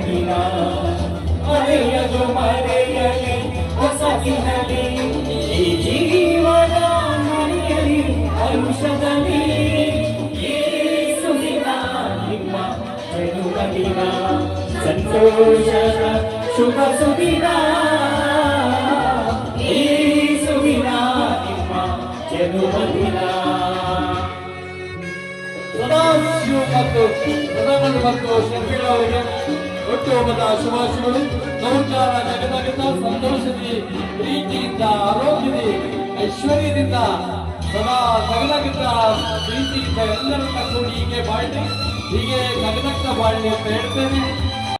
ದಿನ ಮರೆಯಲು ಮರೆಯಲಿ ಹೊಸ ದಿನಲಿ ಈ ಜೀವನ ಮರೆಯಲಿ ಔಷಧಲಿ ಯೇಸುವಿನ ನಿಮ್ಮ ಜನುಮದಿನ ಸಂತೋಷದ ಶುಭ ಸುದಿನ ಯೇಸುವಿನ ನಿಮ್ಮ ಜನುಮದಿನ. ಸದಾಶಿವ ಮತ್ತು ಸದಾನಂದ ಮತ್ತು ಶರ್ಮಿಳವರಿಗೆ ಹುಟ್ಟುಹಬ್ಬದ ಶುಭಾಶಯಗಳು. ನೌಕಾರ ಜಗದಗತ ಸಂತೋಷದಿ ಪ್ರೀತಿಯಿಂದ ಆರೋಗ್ಯದಿ ಐಶ್ವರ್ಯದಿಂದ ಸದಾ ಜಗದಗತ ಪ್ರೀತಿಯಿಂದ ಎಲ್ಲರನ್ನ ಕೂಡಿ ಹೀಗೆ ಬಾಳಿ ಹೀಗೆ ಜಗದಕ್ಕ ಬಾಳಿ ಅಂತ ಹೇಳ್ತೇನೆ.